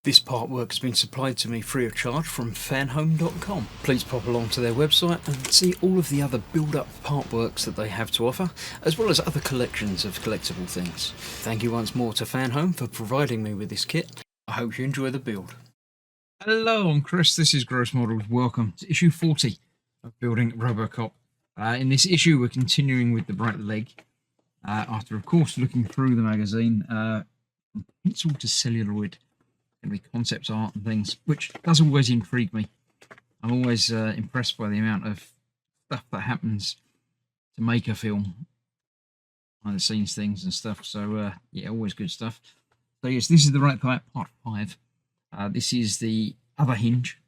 This partwork has been supplied to me free of charge from Fanhome.com. Please pop along to their website and see all of the other build-up partworks that they have to offer, as well as other collections of collectible things. Thank you once more to Fanhome for providing me with this kit. I hope you enjoy the build. Hello, I'm Chris. This is Gross Models. Welcome to issue 40 of Building Robocop. In this issue, we're continuing with the Bright Leg. After, of course, looking through the magazine, from pencil to celluloid. Be concept art and things, which does always intrigue me. I'm always impressed by the amount of stuff that happens to make a film, behind the scenes things and stuff. So yeah, always good stuff. So yes, this is the right type, part 5. This is the other hinge,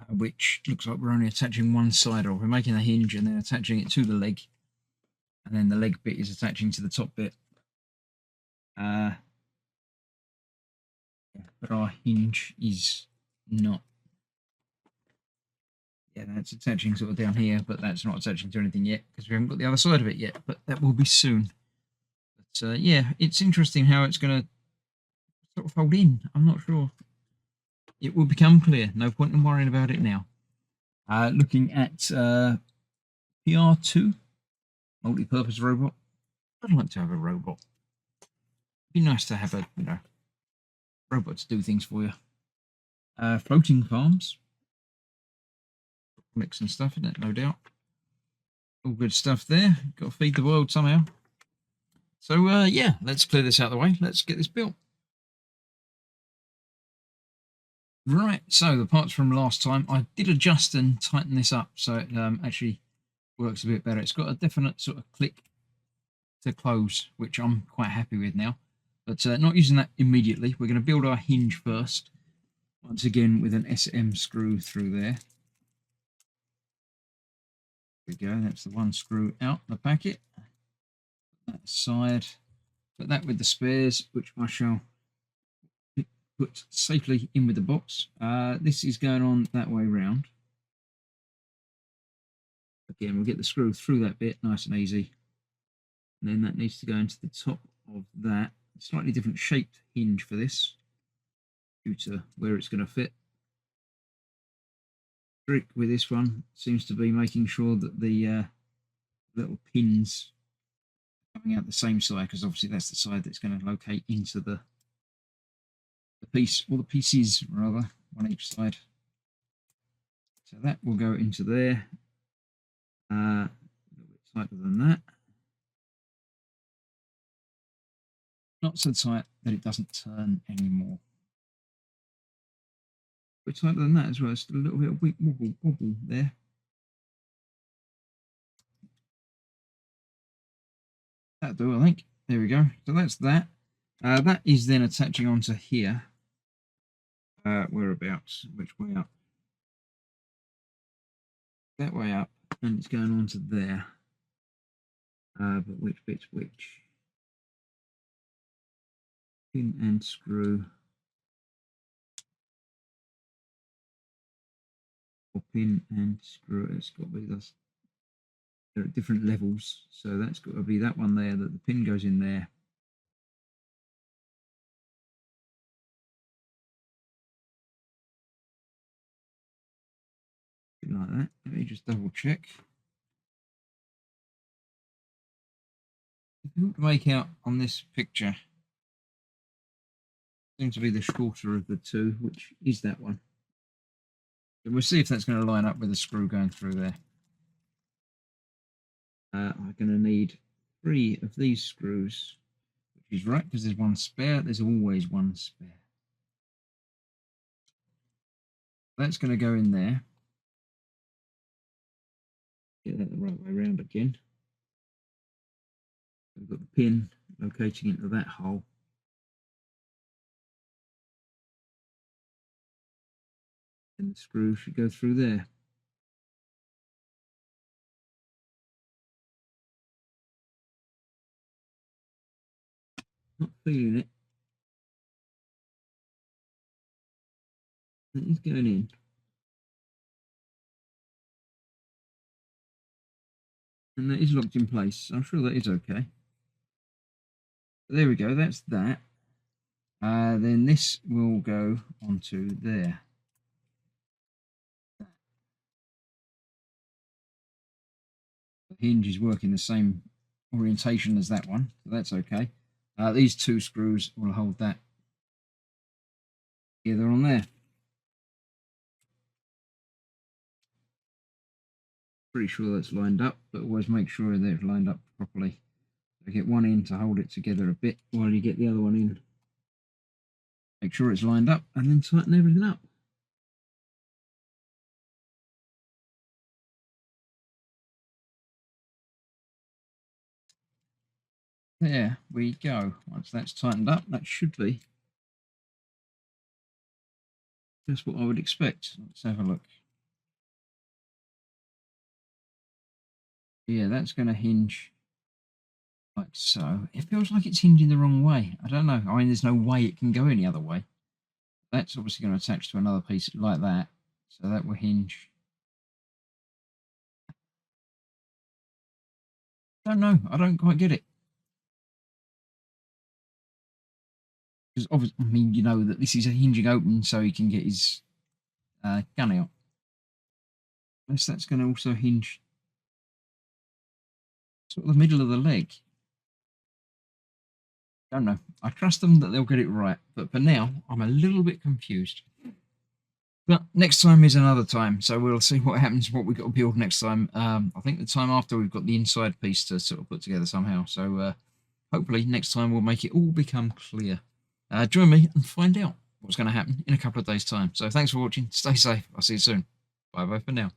which looks like we're only attaching one side of. We're making a hinge and then attaching it to the leg, and then the leg bit is attaching to the top bit. But our hinge is not. Yeah, that's attaching sort of down here, but that's not attaching to anything yet because we haven't got the other side of it yet, but that will be soon. But yeah, it's interesting how it's going to sort of fold in. I'm not sure. It will become clear. No point in worrying about it now. Looking at PR2, multi-purpose robot. I'd like to have a robot. It'd be nice to have a, robot to do things for you. Floating farms. Mix and stuff, isn't it? No doubt. All good stuff there. Got to feed the world somehow. So yeah, let's clear this out of the way. Let's get this built. Right, so the parts from last time, I did adjust and tighten this up so it actually works a bit better. It's got a definite sort of click to close, which I'm quite happy with now. But not using that immediately. We're going to build our hinge first. Once again with an SM screw through there. There we go, that's the one screw out the packet. That aside. Put that with the spares, which I shall put safely in with the box. This is going on that way round. Again, we'll get the screw through that bit, nice and easy. And then that needs to go into the top of that. Slightly different shaped hinge for this, due to where it's going to fit. Trick with this one seems to be making sure that the little pins are coming out the same side, because obviously that's the side that's going to locate into the piece, or the pieces rather, on each side. So that will go into there. A little bit tighter than that. Not so tight that it doesn't turn anymore. A bit tighter than that as well. Just a little bit of weak wobble there. That'll do, I think. There we go. So that's that. That is then attaching onto here. Whereabouts? Which way up? That way up, and it's going on to there. But which bit's which? Pin and screw. Or pin and screw. It's got to be this. They're at different levels, so that's got to be that one there, that the pin goes in there. Like that. Let me just double check. Difficult to make out on this picture. Seems to be the shorter of the two, which is that one. So we'll see if that's going to line up with the screw going through there. I'm going to need 3 of these screws, which is right because there's one spare. There's always one spare. That's going to go in there. Get that the right way around again. We've got the pin locating into that hole. And the screw should go through there. Not feeling it. That is going in. And that is locked in place. I'm sure that is okay. But there we go, that's that. Then this will go onto there. The hinge is working the same orientation as that one, so that's okay. These 2 screws will hold that together on there. Pretty sure that's lined up, but always make sure that it's lined up properly. So get one in to hold it together a bit while you get the other one in. Make sure it's lined up and then tighten everything up. There we go. Once that's tightened up, that should be just what I would expect. Let's have a look. Yeah, that's going to hinge like so. It feels like it's hinging the wrong way. I don't know. I mean, there's no way it can go any other way. That's obviously going to attach to another piece like that. So that will hinge. I don't know. I don't quite get it. Because obviously, I mean, you know that this is a hinging open so he can get his gun out. Unless that's going to also hinge sort of the middle of the leg. Don't know. I trust them that they'll get it right. But for now, I'm a little bit confused. But next time is another time, so we'll see what happens, what we've got to build next time. I think the time after we've got the inside piece to sort of put together somehow. So hopefully next time we'll make it all become clear. Join me and find out what's going to happen in a couple of days' time. So thanks for watching. Stay safe. I'll see you soon. Bye-bye for now.